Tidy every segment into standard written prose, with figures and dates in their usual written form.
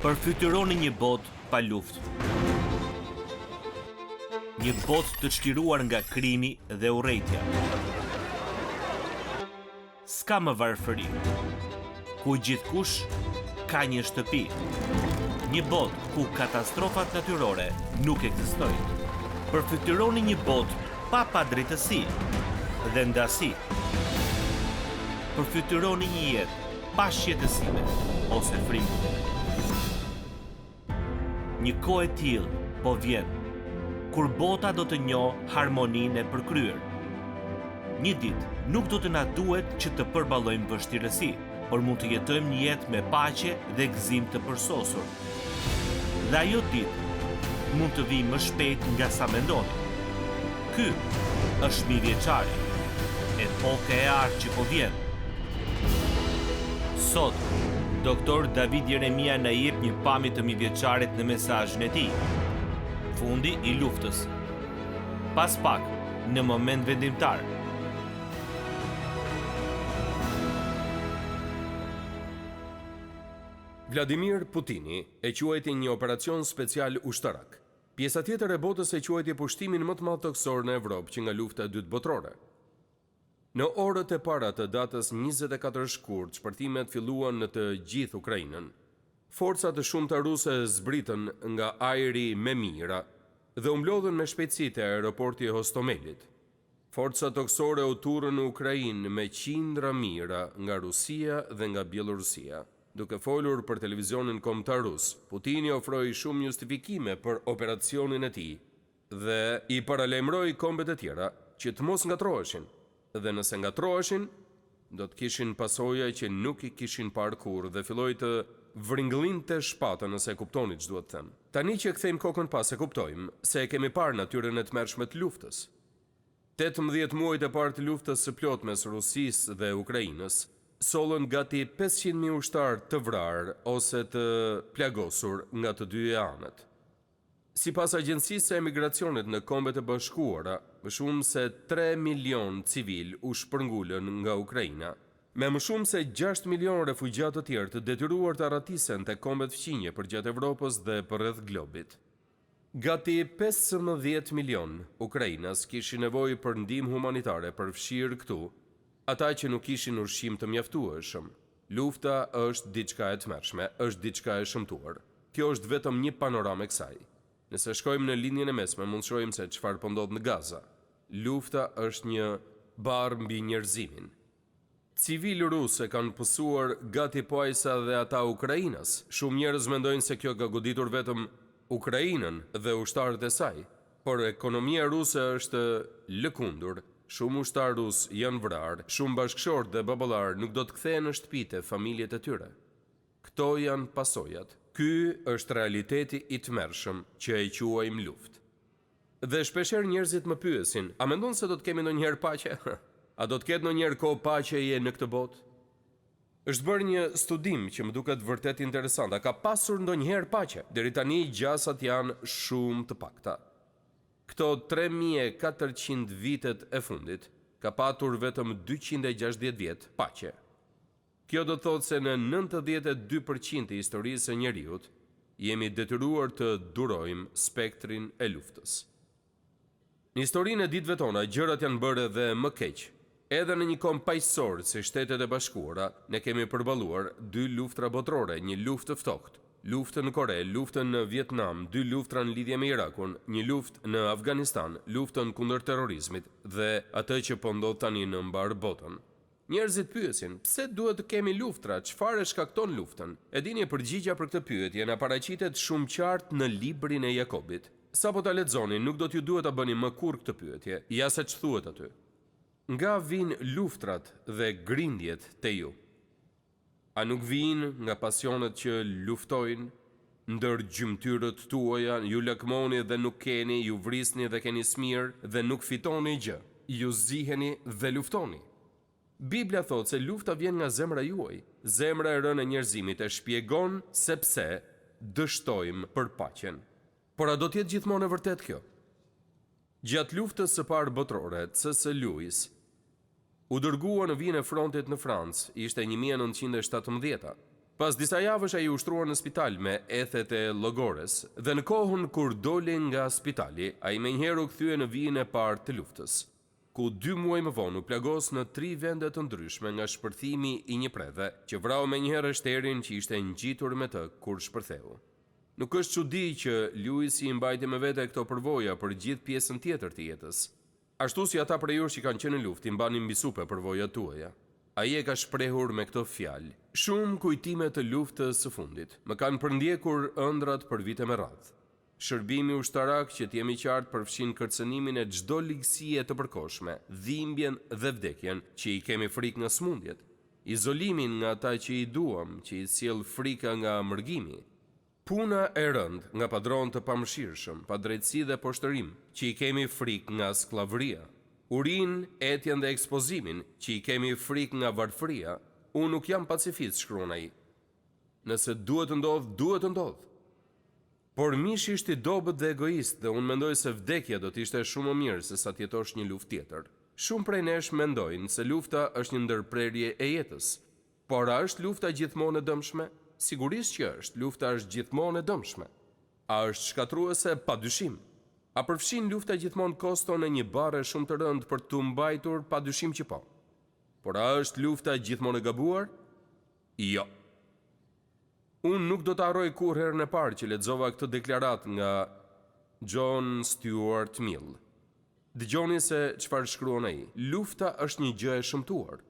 Përfytyroni një botë pa luftë. Një botë të çliruar nga krimi dhe urrejtja. S'ka më varfëri, ku gjithkush ka një shtëpi. Një botë ku katastrofat natyrore nuk ekzistojnë. Përfytyroni një botë pa padrejtësi dhe ndasi. Përfytyroni një jetë pa shqetësime ose frikë. Një kohë e tillë po vjen, kur bota do të njohë harmoninë e përkryer. Një ditë nuk do të na duhet që të përballojmë vështirësi, por mund të jetojmë një jetë me paqe dhe gëzim të përsosur. Dhe ajo ditë mund të vijë më shpejt nga sa mendoni. Ky është mijëvjeçari, epoka e artë që po vjen. Sot, Doktor David Jeremia na jep një pamje të mijëvjeçarit në mesazhin e tij. Fundi i luftës. Pas pak, në moment vendimtar. Vladimir Putini e quajti një operacion special ushtarak. Pjesa tjetër e botës e quajti pushtimin më të madh toksor në Evropë që nga lufta e dytë botërore. Në orët e para të datës 24 shkurt, shpërtimet filluan në të gjithë Ukrainën. Forcat të shumta ruse zbritën nga ajri me mira dhe u mblodhën me shpejtësi te aeroporti Hostomelit. Forcat toksore u turën në Ukrainë me qindra mira nga Rusia dhe nga Bielorusia. Duke folur për televizionin kombëtar rus, Putini ofroi shumë justifikime për operacionin e tij dhe i paralajmëroi kombet e tjera që të mos ngatroheshin. Dhe nëse ngatroheshin, do të kishin pasoja që nuk i kishin parë kurrë dhe filloi të vringëllinte shpatën nëse e kuptoni ç'do të them. Tani që kthejmë kokën pas e kuptojmë se e kemi parë natyrën e tmerrshme të luftës. 18 muajt e parë të luftës së plotë mes Rusisë dhe Ukrainës sollën gati 500.000 ushtarë të vrarë ose të plagosur nga të dy anët. Sipas Agjencisë së Emigracionit në Kombet e Bashkuara, më shumë se 3 milion civil u shpërngulën nga Ukraina, me më shumë se 6 milion refugjat të tjerë të detyruar të arratisen te kombet fqinje përgjatë Evropës dhe përreth globit. Gati 15 milion ukrainas kishin nevojë për ndihmë humanitare përfshirë këtu, ata që nuk kishin ushqim të mjaftueshëm. Lufta është diçka e tmerrshme, është diçka e shëmtuar. Kjo është vetëm një panoramë e kësaj. Nëse shkojmë në linjën e mesme, mund të shohim se çfarë po ndodh në Gaza. Lufta është një barë mbi njerëzimin. Civilë rusë kanë pësuar gati poajsa dhe ata Ukrainas. Shumë njerëz mendojnë se kjo ka goditur vetëm Ukrainën dhe ushtarët e saj, por ekonomia ruse është lëkundur. Shumë ushtarë rusë janë vrarë, shumë bashkëshortë dhe baballarë nuk do të kthehen në shtëpitë e familjet e tyre. Këto janë pasojat. Ky është realiteti i tmerrshëm që e quajmë luftë. Dhe shpeshherë njerëzit më pyesin, a mendon se do të kemi ndonjëherë paqe? A do të ketë ndonjëherë kohë paqeje në këtë botë? Është bërë një studim që më duket vërtet interesant. A ka pasur ndonjëherë paqe? Deri tani gjasat janë shumë të pakta. Këto 3400 vitet e fundit ka patur vetëm 260 vjet paqe. Kjo do të thotë se në 92% e historisë së njeriut jemi detyruar të durojmë spektrin e luftës. Në historinë e ditëve tona, gjërat janë bërë edhe më keq. Edhe në një kom paqësor si Shtetet e Bashkuara, ne kemi përballuar 2 luftra botërore, një luftë të ftohtë, luftën në Kore, luftën në Vietnam, 2 luftra në lidhje me Irakun, një luftë në Afganistan, luftën kundër terrorizmit dhe atë që po ndodh tani në mbar botën. Njerëzit pyesin, pse duhet të kemi luftra, çfarë shkakton luftën? E dini përgjigjja për këtë pyetje na paraqitet shumë qartë në librin e Jakobit. Sapo ta lexoni, nuk do t'ju duhet ta bëni më kurrë këtë pyetje, ja se ç'thuhet aty. Nga vijnë luftrat dhe grindjet te ju? A nuk vijnë nga pasionet që luftojnë? Ndër gjymtyrët tuaja, ju lakmoni dhe nuk keni, ju vrisni dhe keni smir dhe nuk fitoni gjë. Ju ziheni dhe luftoni. Biblia thotë se lufta vjen nga zemra juaj. Zemra e rënë e njerëzimit e shpjegon sepse dështojmë për paqen. Por a do të jetë gjithmonë e vërtet kjo? Gjatë luftës së parë botërore, C.S. Lewis u dërgua në vijën e frontit në Francë, ishte 1917. Pas disa javësh ai u ushtruar në spital me ethet e llogores dhe në kohën kur doli nga spitali, ai menjëherë u kthye në vijin e parë të luftës, ku 2 muaj më vonë u plagos në 3 vende të ndryshme nga shpërthimi i një preve që vrau menjëherë shterin që ishte ngjitur me të kur shpërtheu. Nuk është çudi që Luisi i mbajti me vete këto përvoja për gjithë pjesën tjetër të jetës. Ashtu si ata prej jush që kanë qenë në luftë i mbanin mbi supe përvojat tuaja. Ai e ka shprehur me këto fjalë: "Shumë kujtime të luftës së fundit më kanë përndjekur ëndrat për vite me radhë. Shërbimi ushtarak që t'jemi qartë përfshin kërcënimin e çdo ligësie të përkohshme, dhimbjen dhe vdekjen që i kemi frikë nga smundjet, izolimin nga ata që i duam, që i sjell frika nga mërgimi, puna e rënd nga padron të pamëshirshëm, padrejtësi dhe poshtërim, që i kemi frikë nga skllavëria, urin, etjen dhe ekspozimin, që i kemi frikë nga varfëria. Unë nuk jam pacifist", shkruan ai. "Nëse duhet të ndodh, duhet të ndodh. Por mishi ishte i dobët dhe egoist dhe unë mendoj se vdekja do të ishte shumë më mirë se sa të jetosh një luftë tjetër. Shumë prej nesh mendojnë se lufta është një ndërprerje e jetës. Por a është lufta gjithmonë e dëmshme? Sigurisht që është, lufta është gjithmonë e dëmshme. A është shkatruese? Padyshim. A përfshin lufta gjithmonë koston e një bare shumë të rëndë për të mbajtur? Padyshim që po. Por a është lufta gjithmonë e gabuar? Jo. Unë nuk do të harroj kur herën e parë që lexova këtë deklarat nga John Stuart Mill. Dëgjoni se çfarë shkruan ai. Lufta është një gjë e shëmtuar,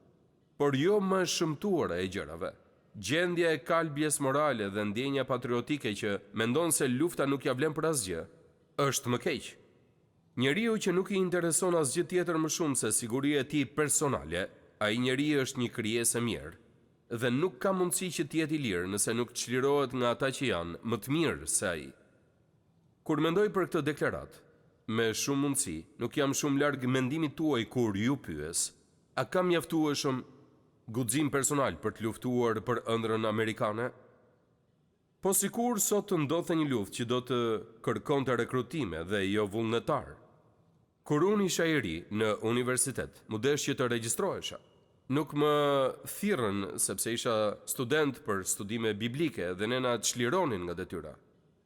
por jo më e shëmtuara e gjërave. Gjendja e kalbjes morale dhe ndjenja patriotike që mendon se lufta nuk ja vlen për asgjë, është më keq. Njeriu që nuk i intereson asgjë tjetër më shumë se siguria e tij personale, ai njeri është një krijesë e mirë dhe nuk ka mundësi që të jetë i lirë nëse nuk çlirohet nga ata që janë më të mirë se ai. Kur mendoj për këtë deklarat, me shumë mundësi, nuk jam shumë larg mendimit tuaj kur ju pyes: a ka mjaftueshëm guxim personal për të luftuar për ëndrrën amerikane? Po sikur sot të ndodhte një luftë që do të kërkonte rekrutime dhe jo vullnetar. Kur unë isha i ri në universitet, më desh që të regjistrohesha. Nuk më thirrën sepse isha student për studime biblike dhe nena të çlironin nga detyra.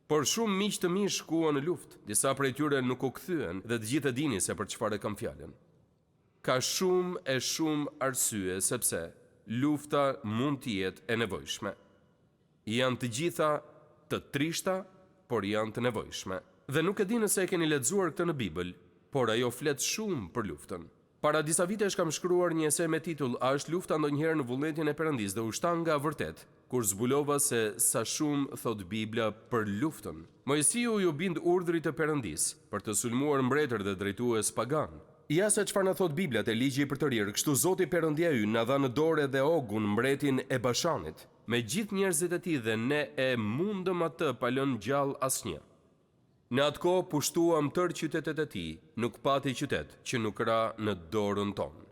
Por shumë miq të mi shkuan në luftë, disa prej tyre nuk u kthyen dhe të gjithë e dini se për çfarë kam fjalën. Ka shumë arsye sepse lufta mund të jetë e nevojshme. Janë të gjitha të trishta, por janë të nevojshme. Dhe nuk e di nëse e keni lexuar këtë në Bibël, por ajo flet shumë për luftën. Para disa vitesh kam shkruar një ese me titull "A është lufta ndonjëherë në vullnetin e Perëndis?" dhe u shtan nga vërtet, kur zbulova se sa shumë thot Bibla për luftën. Mojsiu ju bind urdhrit të Perëndis për të sulmuar mbretër dhe drejtues pagan. Ja se çfarë na thot Bibla te ligji për të rirë, kështu Zoti Perëndia ynë na dha në dorë edhe Ogun, mbretin e Bashanit, me gjithë njerëzit e tij dhe ne e mundëm atë pa lënë gjallë asnjë. Në atë kohë pushtuam tërë qytetet e tij, nuk pati qytet që nuk ra në dorën tonë.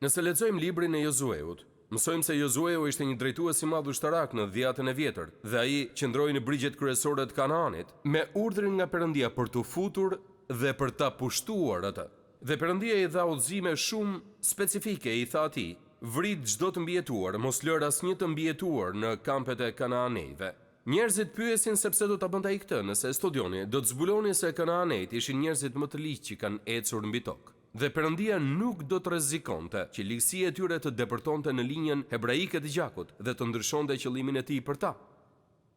Nëse lexojmë librin e Josueut, mësojmë se Josue ishte një drejtues i madh ushtarak në 10-ën e vjetër dhe ai qëndroi në brigjet kryesore të Kanaanit me urdhrin nga Perëndia për t'u futur dhe për ta pushtuar atë. Dhe Perëndia i dha udhëzime shumë specifike, i tha atij: "Vrit çdo të mbijetuar, mos lër asnjë të mbijetuar në kampet e Kanaanejve." Njerëzit pyesin sepse do ta bënte ai këtë. Nëse studioni, do të zbuloni se Kanaanejt ishin njerëzit më të ligjë që kanë ecur mbi tokë. Dhe Perëndia nuk do të rrezikonte që ligësia e tyre të depërtonte në linjën hebraike të gjakut dhe të ndryshonte qëllimin e tij për ta.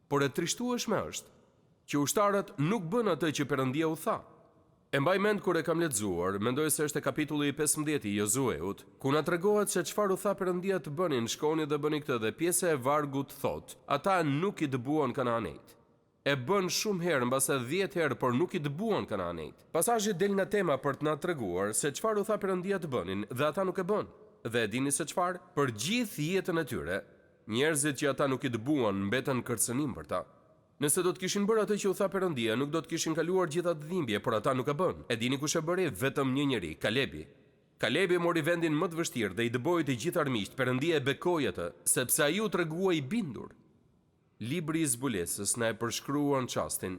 Por e trishtueshme është që ushtarët nuk bën atë që Perëndia u tha. E mbaj mend kur e kam lexuar, mendoj se është e kapitulli i 15 i Josueut, ku na tregohet se çfarë u tha Perëndia të bënin, shkoni dhe bëni këtë, dhe pjesa e vargut thot: ata nuk i dëbuan Kanaanejt. E bën shumë herë, mbase 10 herë, por nuk i dëbuan Kanaanejt. Pasazhi del nga tema për të na treguar se çfarë u tha Perëndia të bënin dhe ata nuk e bën. Dhe e dini se çfarë? Për gjithë jetën e tyre, njerëzit që ata nuk i dëbuan mbetën kërcënim për ta. Nëse do të kishin bërë atë që u tha Perëndia, nuk do të kishin kaluar gjitha të dhimbje, por ata nuk e bën. E dini kush e bëri? Vetëm një njeri, Kalebi. Kalebi mori vendin më të vështirë dhe i dëboi të gjithë armiqt. Perëndia e bekoi atë, sepse ai u tregua i bindur. Libri i zbulesës na e përshkruan çastin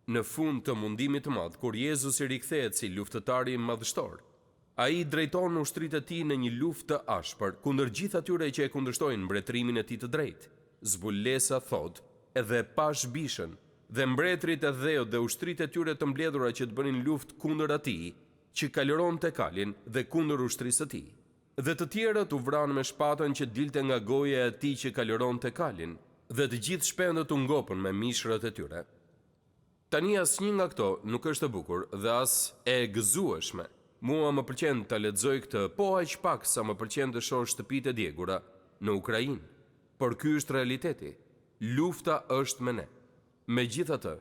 në fund të mundimit të madh, kur Jezusi rikthehet si luftëtari madhështor. Ai drejton ushtritë e tij në një luftë të ashpër kundër gjithë atyre që e kundërshtojnë mbretërimin e tij të drejtë. zbulesa thot, edhe pash bishën, dhe mbretrit e dheut dhe ushtrit e tyre të mbledhura që të bënin luftë kundër atij, që kalëron të kalin dhe kundër ushtrisë së tij. Dhe të tjerët u vranë me shpatën që dilte nga goja e atij që kalëron të kalin, dhe të gjithë shpendët u ngopën me mishrët e tyre. Tani asnjë nga këto nuk është e bukur dhe as e gëzueshme. Mua më pëlqen ta lexoj këtë, po aq pak sa më pëlqen të shoh shtëpitë e djegura në Ukrainë. Por ky është realiteti. Lufta është me ne. Megjithatë,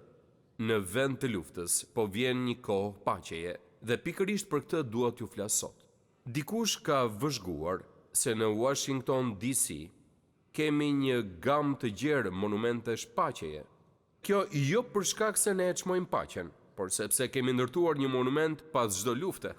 në vend të luftës po vjen një kohë paqeje dhe pikërisht për këtë dua t'ju flas sot. Dikush ka vëzhguar se në Washington DC kemi një gamë të gjerë monumentesh paqeje. Kjo jo për shkak se ne e çmojmë paqen, por sepse kemi ndërtuar një monument pas çdo lufte.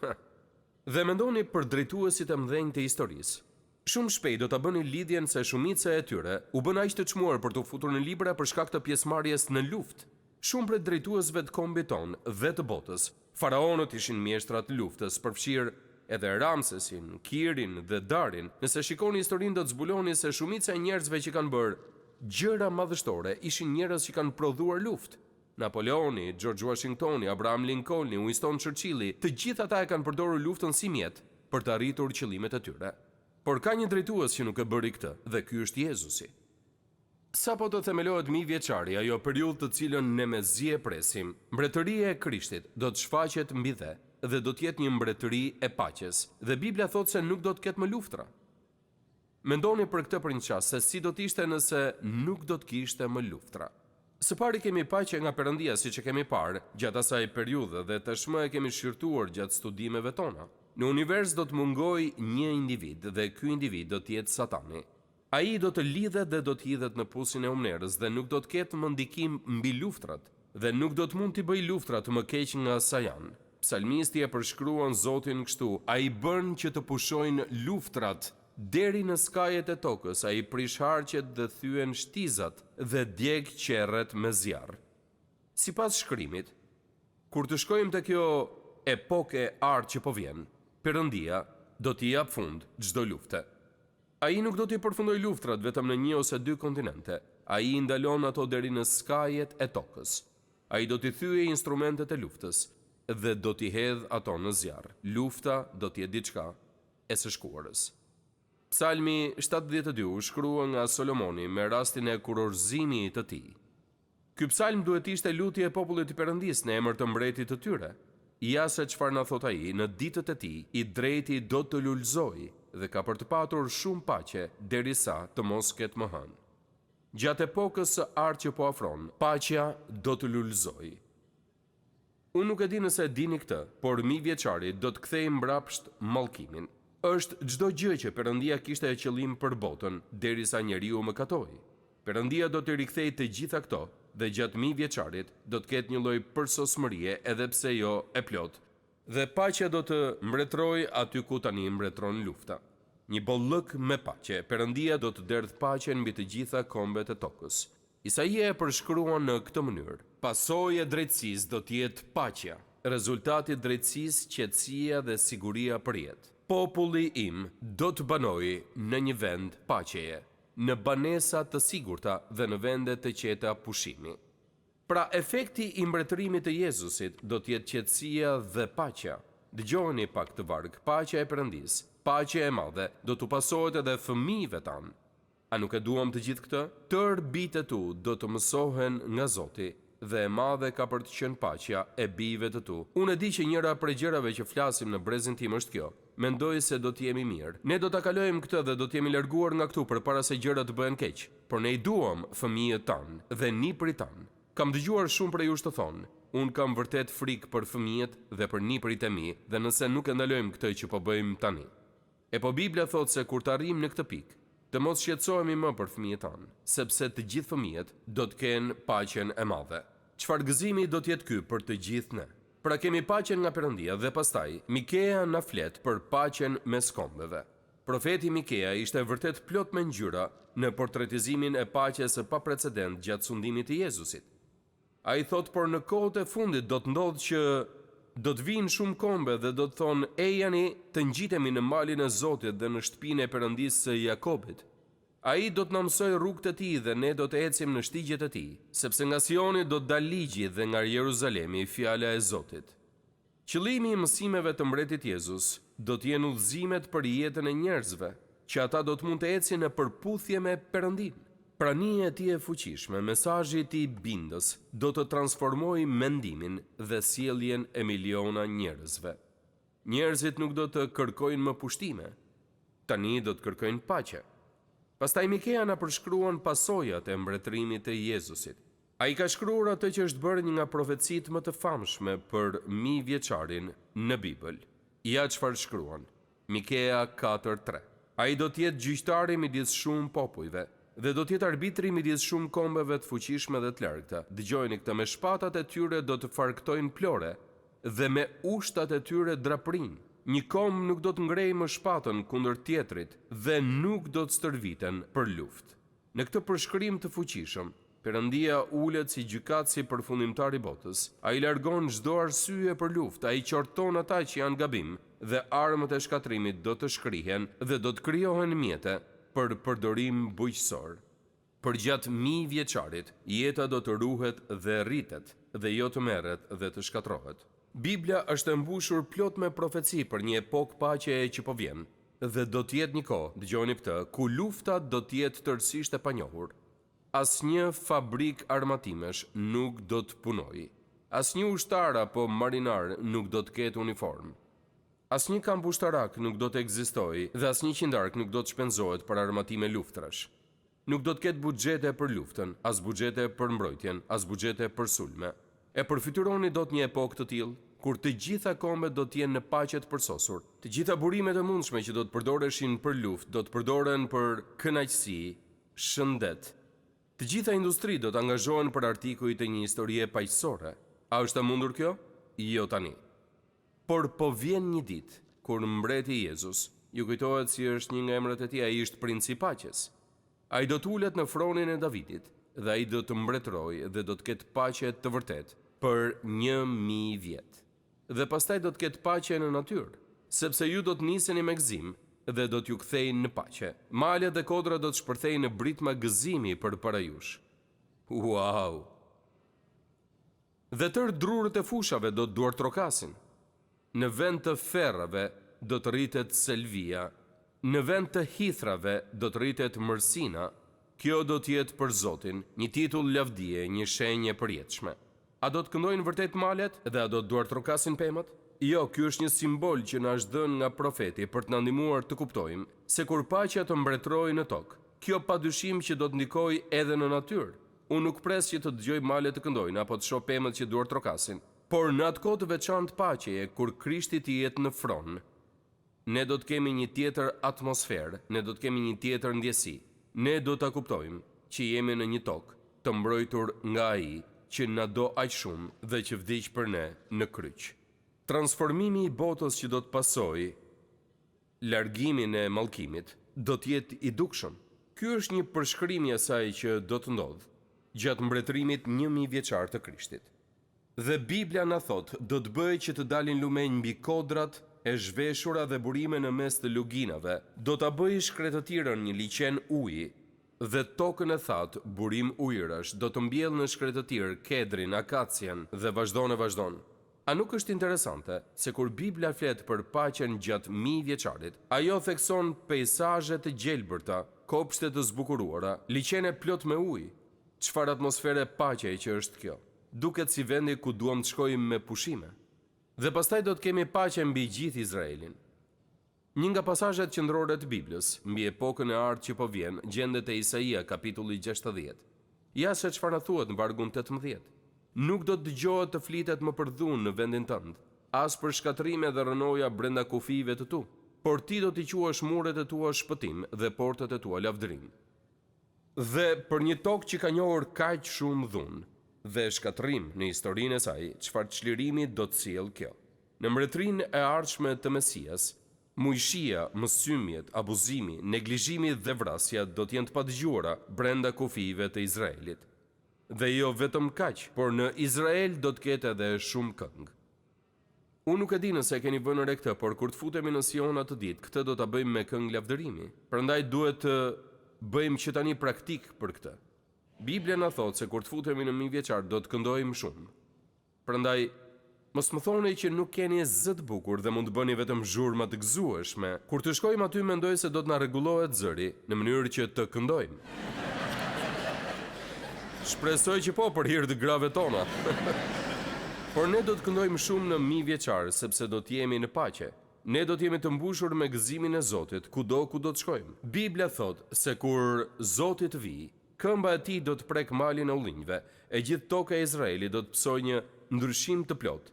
Dhe mendoni për drejtuesit e mëdhenj të historisë. Shumë shpejt do ta bëni lidhjen se shumica e tyre u bën aq të çmuar për të futur në libra për shkak të pjesëmarrjes në luftë. Shumë prej drejtuesve të kombit ton dhe të botës, faraonët ishin mjeshtra të luftës, përfshirë edhe Ramsesin, Kirin dhe Darin. Nëse shikoni historinë do të zbuloni se shumica e njerëzve që kanë bërë gjëra madhështore ishin njerëz që kanë prodhuar luftë. Napoleoni, George Washingtoni, Abraham Lincolni, Winston Churchilli, të gjithë ata e kanë përdorur luftën si mjet për të arritur qëllimet e tyre. Por ka një drejtues që nuk e bëri këtë, dhe ky është Jezusi. Sapo do themelohet 1000 vjeçari, ajo periudhë të cilën ne me zi e presim, mbretëria e Krishtit do të shfaqet mbi dhe do të jetë një mbretëri e paqes, dhe Bibla thotë se nuk do të ketë më luftra. Mendoni për këtë për një çast se si do të ishte nëse nuk do të kishte më luftra. Së pari kemi paqe nga Perëndia, siç e kemi parë gjatë asaj periudhe dhe tashmë e kemi shqyrtuar gjatë studimeve tona. Në univers do të mungojë një individ dhe ky individ do të jetë Satani. Ai do të lidhet dhe do të hidhet në pusin e umnerës dhe nuk do të ketë më ndikim mbi luftrat dhe nuk do të mund t'i bëj luftrat më keq nga sa janë. Psalmisti e përshkruan Zotin kështu: ai bën që të pushojnë luftrat deri në skajet e tokës, ai prish harqet dhe thyen shtizat dhe djeg qerret me zjarr. Sipas shkrimit, kur të shkojmë te kjo epokë e artë që po vjen, Perëndia do t'i jap fund çdo lufte. Ai nuk do t'i përfundoj luftrat vetëm në 1 ose 2 kontinente. Ai i ndalon ato deri në skajet e tokës. Ai do t'i thyejë instrumentet e luftës dhe do t'i hedh ato në zjarr. Lufta do t'jetë diçka e së shkuarës. Psalmi 72 shkrua nga Solomoni me rastin e kurorëzimit të tij. Ky psalm duhet ishte lutje e popullit të Perëndisë në emër të mbretit të tyre. Ja se çfarë na thot ai: në ditët e tij i drejti do të lulëzojë dhe ka për të patur shumë paqe derisa të mos ketë më hënë. Gjatë epokës së artë që po afron, paqja do të lulëzojë. Unë nuk e di nëse e dini këtë, por 1000 vjeçari do të kthejë mbrapsht mallkimin. Është çdo gjë që Perëndia kishte e qëllim për botën derisa njeriu më katoi. Perëndia do të rikthejë të gjitha këto dhe gjatë 1000 vjeçarit do të ketë një lloj përsosmërie, edhe pse jo e plot. Dhe paqja do të mbretërojë aty ku tani mbretëron lufta. Një bollëk me paqe, Perëndia do të derdh paqen mbi të gjitha kombet e tokës. Isaia e përshkruan në këtë mënyrë: pasojë e drejtësisë do të jetë paqja, rezultati drejtësisë qetësia dhe siguria për jetë. Populli im do të banojë në një vend paqeje, në banesa të sigurta dhe në vende të qeta pushimi. Pra efekti i mbretërimit të Jezusit do të jetë qetësia dhe paqja. Dëgjoni pak të varg, paqja e Perëndisë, paqja e madhe do t'u pasohet edhe fëmijëve tanë. A nuk e duam të gjithë këtë? Tërë bitë tu do të mësohen nga Zoti dhe e madhe ka për të qenë paqja e bijve të tu. Unë e di që njëra prej gjërave që flasim në brezin tim është kjo. Mendoj se do të jemi mirë. Ne do ta kalojmë këtë dhe do të jemi larguar nga këtu përpara se gjërat të bëhen keq. Por ne i duam fëmijët tanë dhe nipërit tanë. Kam dëgjuar shumë prej jush të thonë: unë kam vërtet frikë për fëmijët dhe për nipërit e mi, dhe nëse nuk e ndalojmë këtë që po bëjmë tani. E po Bibla thotë se kur të arrijmë në këtë pikë, të mos shqetësohemi më për fëmijët tanë, sepse të gjithë fëmijët do të kenë paqen e madhe. Çfarë gëzimi do të jetë ky për të gjithë ne? Pra kemi paqen nga Perëndia dhe pastaj Mikea na flet për paqen mes kombeve. Profeti Mikea ishte vërtet plot me ngjyra në portretizimin e paqes së paprecedent gjatë sundimit të Jezusit. Ai thot: por në kohët e fundit do të ndodhë që do të vinë shumë kombe dhe do të thonë: ejani të ngjitemi në malin e Zotit dhe në shtëpinë e Perëndisë së Jakobit. Ai do të na mësojë rrugët e tij dhe ne do të ecim në shtigjet e tij, sepse nga Sioni do të dalë ligji dhe nga Jeruzalemi fjala e Zotit. Qëllimi i mësimeve të mbretit Jezus do të jenë udhëzimet për jetën e njerëzve, që ata do të mund të ecin në përputhje me Perëndin. Prania e tij e fuqishme, mesazhi i tij bindës, do të transformojë mendimin dhe sjelljen e miliona njerëzve. Njerëzit nuk do të kërkojnë më pushtime, tani do të kërkojnë paqe. Pastaj Mikea na përshkruan pasojat e mbretërimit të Jezusit. Ai ka shkruar atë që është bërë një nga profecitë më të famshme për 1000 vjeçarin në Bibël. Ja çfarë shkruan. Mikea 4:3. Ai do të jetë gjyqtari midis shumë popujve dhe do të jetë arbitri midis shumë kombeve të fuqishme dhe të largëta. Dëgjojeni këtë, me shpatat e tyre do të farktojnë plore dhe me ushtat e tyre draprin. Një komb nuk do të ngrejë më shpatën kundër tjetrit dhe nuk do të stërviten për luftë. Në këtë përshkrim të fuqishëm, Perëndia ulet si gjykatësi përfundimtar i botës. Ai largon çdo arsye për luftë, ai qorton ata që janë gabim dhe armët e shkatrimit do të shkrihen dhe do të krijohen mjete për përdorim bujqësor. Përgjatë 1000 vjeçarit, jeta do të ruhet dhe rritet dhe jo të merret dhe të shkatrohet. Biblia është e mbushur plot me profeci për një epokë paqeje që po vjen, dhe do të jetë një kohë, dëgjoni këtë, ku lufta do të jetë tërësisht e panjohur. Asnjë fabrik armatimesh nuk do të punojë. Asnjë ushtar apo marinar nuk do të ketë uniform. Asnjë kamp ushtarak nuk do të ekzistojë dhe asnjë qindark nuk do të shpenzohet për armatime luftrash. Nuk do të ketë buxhete për luftën, as buxhete për mbrojtjen, as buxhete për sulme. E përfytyroni do të një epokë të tillë, kur të gjitha kombet do të jenë në paqe të përsosur. Të gjitha burimet e mundshme që do të përdoreshin për luftë, do të përdoren për kënaqësi, shëndet. Të gjitha industri do të angazhohen për artikujt e një historie paqësore. A është e mundur kjo? Jo tani. Por po vjen një ditë kur mbreti Jezus, ju kujtohet si është një nga emrat e tij, ai është princi i paqes. Ai do të ulet në fronin e Davidit dhe ai do të mbretërojë dhe do të ketë paqe të vërtetë për 1000 vjet. Dhe pastaj do të ketë paqe në natyrë, sepse ju do të niseni me gëzim dhe do t'ju kthejnë në paqe. Malet dhe kodra do të shpërthejnë në britma gëzimi përpara jush. Wow! Dhe tërë drurët e fushave do të duartrokasin. Në vend të ferrave do të rritet selvia. Në vend të hithrave do të rritet mërsina. Kjo do të jetë për Zotin një titull lavdie, një shenjë e përjetshme. A do të këndojnë vërtet malet dhe a do të duartrokasin pemët? Jo, ky është një simbol që na është dhënë nga profeti për të na ndihmuar të kuptojmë se kur paqja të mbretërojë në tokë, kjo padyshim që do të ndikojë edhe në natyrë. Unë nuk pres që të dëgjoj malet të këndojnë apo të shoh pemët që duartrokasin, por në atë kohë të veçantë paqeje kur Krishti të jetë në fron, ne do të kemi një tjetër atmosferë, ne do të kemi një tjetër ndjesi. Ne do ta kuptojmë që jemi në një tokë të mbrojtur nga ai që na do aq shumë dhe që vdiq për ne në kryq. Transformimi i botës që do të pasojë largimin e mallkimit do të jetë i dukshëm. Ky është një përshkrim i asaj që do të ndodhë gjatë mbretërimit 1000 vjeçar të Krishtit. Dhe Biblia na thot, do të bëjë që të dalin lumenj mbi kodrat e zhveshura dhe burime në mes të luginave, do ta bëjë shkretëtirën një liqen uji dhe tokën e thatë burim ujërash, do të mbjellë në shkretëtir kedrin, akacian dhe vazhdon. A nuk është interesante se kur Biblia flet për paqen gjatë 1000 vjeçarit, ajo thekson peizazhe të gjelbërta, kopshte të zbukuruara, liqene plot me ujë. Çfarë atmosfere paqeje që është kjo? Duket si vendi ku duam të shkojmë me pushime. Dhe pastaj do të kemi paqe mbi gjithë Izraelin. Një nga pasazhet qendrore të Biblës mbi epokën e ardhshme që po vjen gjendet te Isaia kapitulli 60. Ja se çfarë thuhet në vargun 18. Nuk do të dëgjohet të flitet më për dhunë në vendin tënd, as për shkatrime dhe rënoja brenda kufive të tu, por ti do t'i quash muret e tua shpëtim dhe portat e tua lavdërim. Dhe për një tokë që ka njohur kaq shumë dhunë dhe shkatrim në historinë e saj, çfarë çlirimi do të sjellë kjo? Në mbretërinë e ardhshme të Mesias, mujshia, mësymjet, abuzimi, neglizhimi dhe vrasja do të jenë të padëgjuara brenda kufive të Izraelit. Dhe jo vetëm kaq, por në Izrael do të ketë edhe shumë këngë. Unë nuk e di nëse keni vënë re këtë, por kur të futemi në Sion atë ditë, këtë do ta bëjmë me këngë lavdërimi. Prandaj duhet të bëjmë që tani praktik për këtë. Biblia na thotë se kur të futemi në 1000 vjeçar do të këndojmë shumë. Prandaj, mos më thoni që nuk keni zë të bukur dhe mund të bëni vetëm zhurma të gëzueshme. Kur të shkojmë aty mendoj se do të na rregullohet zëri në mënyrë që të këndojmë. Shpresoj që po për hir të grave tona. Por ne do të këndojmë shumë në 1000 vjeçar sepse do të jemi në paqe. Ne do të jemi të mbushur me gëzimin e Zotit kudo ku do të shkojmë. Biblia thotë se kur Zoti të vijë, këmba e tij do të prek malin e ullinjve, e gjithë toka e Izraelit do të psojë një ndryshim të plot,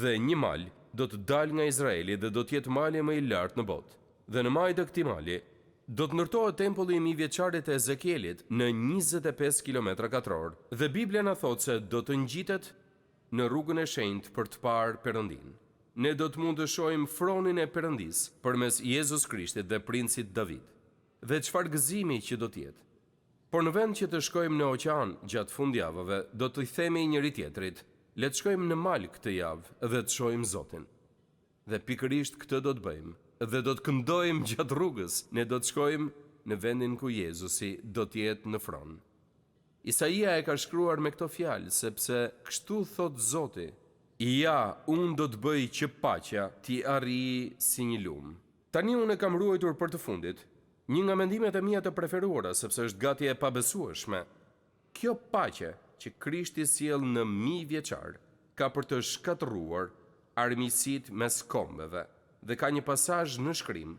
dhe një mal do të dalë nga Izraeli dhe do të jetë mali më i lartë në botë. Dhe në majtë të këtij mali do të ndërtohet tempulli i 1000 vjeçarit të Ezekielit në 25 km2, dhe Biblia na thotë se do të ngjitet në rrugën e shenjtë për të parë Perëndin. Ne do të mund të shohim fronin e Perëndis përmes Jezus Krishtit dhe Princit David. Dhe çfarë gëzimi që do të jetë. Por në vend që të shkojmë në oqean gjatë fundjavëve, do të i themi njëri tjetrit, le të shkojmë në mal këtë javë dhe të shohim Zotin. Dhe pikërisht këtë do të bëjmë, dhe do të këndojmë gjatë rrugës. Ne do të shkojmë në vendin ku Jezusi do të jetë në fron. Isaia e ka shkruar me këto fjalë, sepse kështu thot Zoti: ja, unë do të bëj që paqja ti arrijë si një lumë. Tani unë e kam ruajtur për të fundit një nga mendimet e mia të preferuara, sepse është gati e pabesueshme. Kjo paqe që Krishti sjell në 1000 vjeçar ka për të shkatërruar armiqësitë mes kombeve. Dhe ka një pasazh në shkrim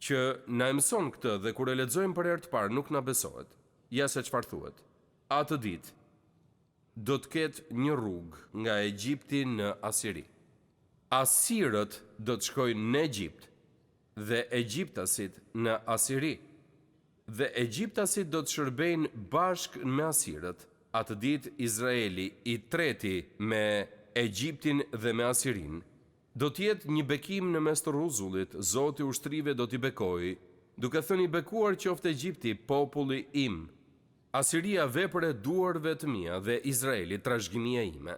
që na mëson këtë, dhe kur e lexojmë për herë të parë nuk na besohet. Ja se çfarë thuhet. Atë ditë do të ketë një rrugë nga Egjipti në Asiri. Asirët do të shkojnë në Egjipt dhe egjiptasit në Asiri. Dhe egjiptasit do të shërbejnë bashkë me Asirët. Atë ditë Izraeli i treti me Egjiptin dhe me Asirin do të jetë një bekim në mes të rruzullit. Zoti i ushtrive do t'i bekojë, duke thënë: i bekuar qoftë Egjipti, populli im. Asiria vepër e duarve të mia dhe Izraeli trashëgimia ime.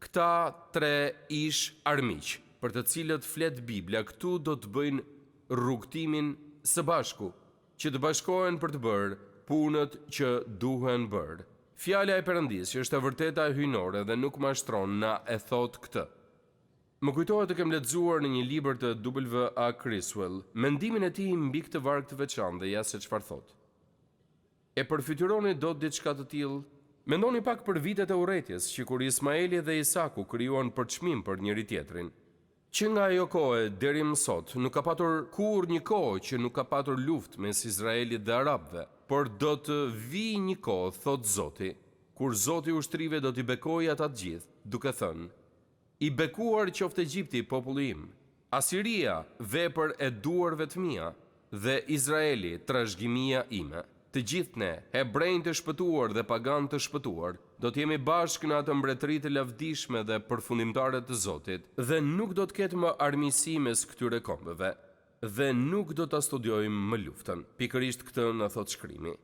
Këta tre ish armiq, për të cilët flet Biblia, këtu do të bëjnë rrugtimin së bashku, që të bashkohen për të bërë punët që duhen bërë. Fjala e Perëndis, që është e vërteta e hyjnore dhe nuk mashtron, na e thot këtë. Më kujtohet të kem lexuar në një libër të W.A. Criswell mendimin e tij mbi këtë varg të veçantë, dhe ja se çfarë thotë. E përfytyroni do të diçka të tillë? Mendoni pak për vitet e urrëties, që kur Ismaeli dhe Isaku krijuan për çmim për njëri tjetrin. Që nga ajo kohë deri më sot nuk ka patur kurrë një kohë që nuk ka patur luftë mes Izraelit dhe Arabëve, por do të vijë një kohë, thot Zoti, kur Zoti i ushtrive do t'i bekojë ata të gjithë, duke thënë: i bekuar qoftë Egjipti, populli im, Asiria, vepër e duarve të mia, dhe Izraeli, trashëgimia ime. Të gjithë ne, hebrejnë të shpëtuar dhe pagan të shpëtuar, do të jemi bashkë në atë mbretëri të lavdishme dhe përfundimtare të Zotit, dhe nuk do të ketë më armiqësi mes këtyre kombeve, dhe nuk do ta studiojmë më luftën. Pikërisht këtë na thot shkrimi.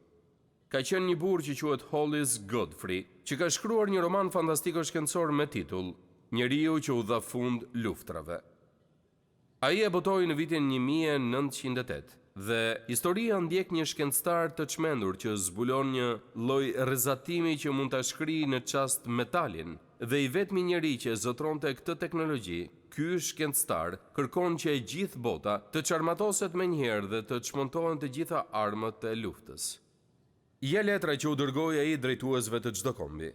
Ka qenë një burr që quhet Hollis Godfrey, që ka shkruar një roman fantastiko-shkencor me titull Njeriu që u dha fund luftrave. Ai e botoi në vitin 1908. Dhe historia ndjek një shkencëtar të çmendur që zbulon një lloj rrezatimi që mund ta shkrijë në çast metalin, dhe i vetmi njeri që zotronte këtë teknologji, ky shkencëtar, kërkon që e gjithë bota të çarmatoset menjëherë dhe të çmontohen të gjitha armët e luftës. Ja letra që u dërgoi ai drejtuesve të çdo kombi.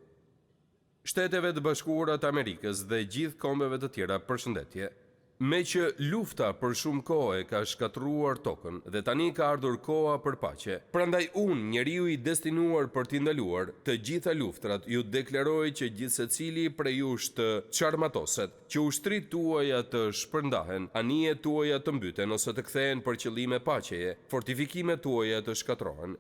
Shteteve të Bashkuara të Amerikës dhe gjithë kombeve të tjera, përshëndetje. Me që lufta për shumë kohë e ka shkatruar tokën dhe tani ka ardhur koha për paqe. Prandaj unë, njeriu i destinuar për t'i ndaluar të gjitha luftrat, ju deklaroj që gjithsecili prej jush të çarmatoset, që ushtrit tuaja të shpërndahen, anijet tuaja të mbyten ose të kthehen për qëllime paqeje, fortifikimet tuaja të shkatrohen.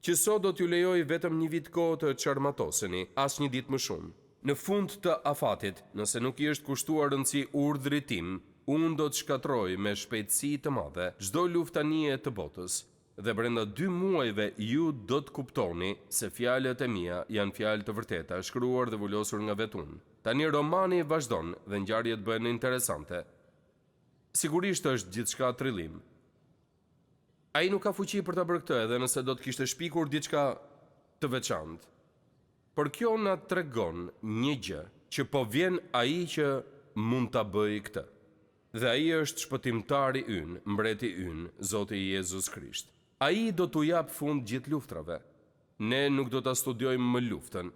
Që sot do t'ju lejoj vetëm një vit kohë të çarmatoseni, as një ditë më shumë. Në fund të afatit, nëse nuk i është kushtuar rëndësi urdhrit tim, unë do të shkatroj me shpejtësi të madhe çdo luftanie të botës, dhe brenda 2 muajve ju do të kuptoni se fjalët e mia janë fjalë të vërteta, shkruar dhe vulosur nga vetë unë. Tani romani vazhdon dhe ngjarjet bëhen interesante. Sigurisht është gjithçka trillim. Ai nuk ka fuqi për ta bërë këtë, edhe nëse do të kishte shpikur diçka të veçantë. Por kjo na tregon një gjë, që po vjen ai që mund ta bëjë këtë. Dhe ai është shpëtimtari ynë, mbreti ynë, Zoti Jezus Krisht. Ai do t'u jap fund gjithë luftrave. Ne nuk do ta studiojmë më luftën.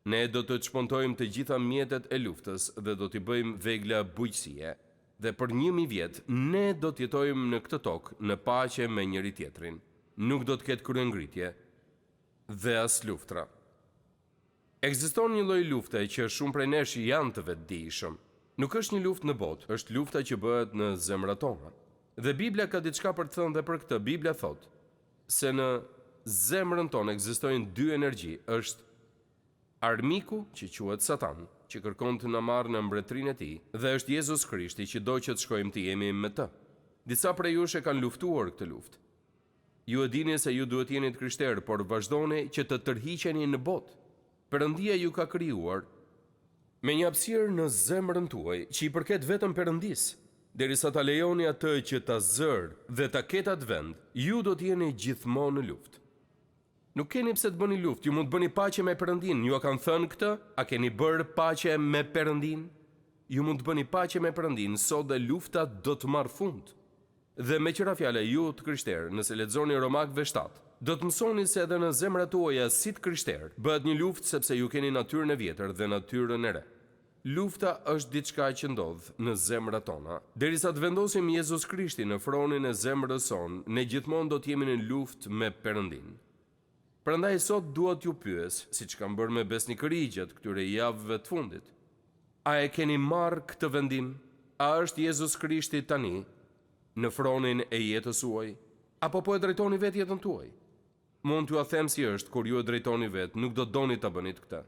Ne do të çmontojmë të gjitha mjetet e luftës dhe do t'i bëjmë vegla bujqësie. Dhe për 1000 vjet ne do të jetojmë në këtë tokë në paqe me njëri tjetrin. Nuk do të ketë kryengritje dhe as luftra. Ekziston një lloj lufte që shumë prej nesh janë të vetëdijshëm. Nuk është një luftë në botë, është lufta që bëhet në zemrat tona. Dhe Biblia ka diçka për të thënë dhe për këtë. Biblia thotë se në zemrën tonë ekzistojnë 2 energji, është armiku që quhet Satan, që kërkon të na marrë në mbretërinë e tij, dhe është Jezus Krishti që do që të shkojmë të jemi me të. Disa prej jush e kanë luftuar këtë luftë. Ju e dini se ju duhet jeni të krishterë, por vazhdoni që të tërhiqeni në botë. Perëndia ju ka krijuar me një hapësirë në zemrën tuaj që i përket vetëm Perëndisë. Derisa ta lejoni atë që ta zërë dhe ta ketë atë vend, ju do të jeni gjithmonë në luftë. Nuk keni pse të bëni luftë, ju mund të bëni paqe me Perëndin. Ju a kanë thënë këtë? A keni bërë paqe me Perëndin? Ju mund të bëni paqe me Perëndin, sot dhe lufta do të marrë fund. Dhe me qëra fjale, ju të krishterë, nëse lexoni Romakëve 7, do të mësoni se edhe në zemrat tuaja si të krishterë bëhet një luftë sepse ju keni natyrën e vjetër dhe natyrën e re. Lufta është diçka që ndodh në zemrat tona. Derisa të vendosim Jezus Krishtin në fronin e zemrës sonë, ne gjithmonë do të jemi në luftë me Perëndin. Prandaj sot dua t'ju pyes, siç kam bërë me besnikëri gjatë këtyre javëve të fundit. A e keni marrë këtë vendim? A është Jezus Krishti tani në fronin e jetës suaj? Apo po e drejtoni vetë jetën tuaj? Mund t'ju a them si është, kur ju e drejtoni vetë, nuk do doni ta bënit këtë.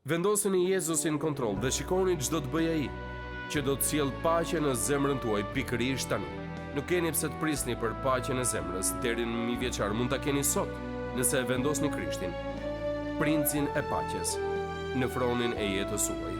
Vendosini Jezusin në kontroll dhe shikoni ç'do të bëjë ai, që do të sjellë paqe në zemrën tuaj pikërisht tani. Nuk keni pse të prisni për paqen e zemrës deri në 1000 vjeçar, mund ta keni sot, nëse e vendosni Krishtin, princin e paqes, në fronin e jetës suaj.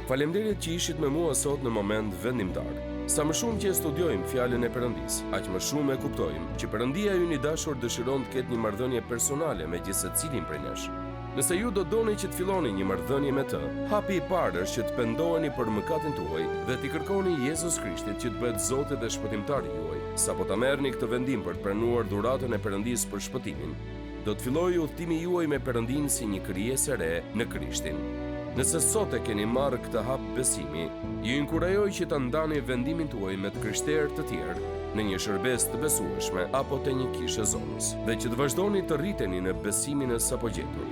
Faleminderit që ishit me mua sot në moment vendimtar. Sa më shumë që e studiojmë fjalën e Perëndis, aq më shumë e kuptojmë që Perëndia ynë i dashur dëshiron të ketë një marrëdhënie personale me gjithë secilin prej nesh. Nëse ju do doni që të filloni një marrëdhënie me të, hapi i parë është që të pendoheni për mëkatin tuaj dhe t'i kërkoni Jezus Krishtit që të bëhet Zoti dhe shpëtimtari juaj. Sapo ta merrni këtë vendim për të pranuar dhuratën e Perëndisë për shpëtimin, do të fillojë udhtimi juaj me Perëndin si një krijesë e re në Krishtin. Nëse sot e keni marrë këtë hap besimi, ju inkurajoj që ta ndani vendimin tuaj me të krishterë të tjerë në një shërbes të besueshme apo te një kishë zonës, dhe që të vazhdoni të rriteni në besimin e sapo gjetur.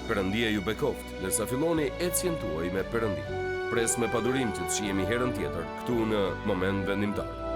Perëndia ju bekoft, ndërsa filloni ecjen tuaj me Perëndin. Pres me padurim që të shihemi herën tjetër këtu në moment vendimtar.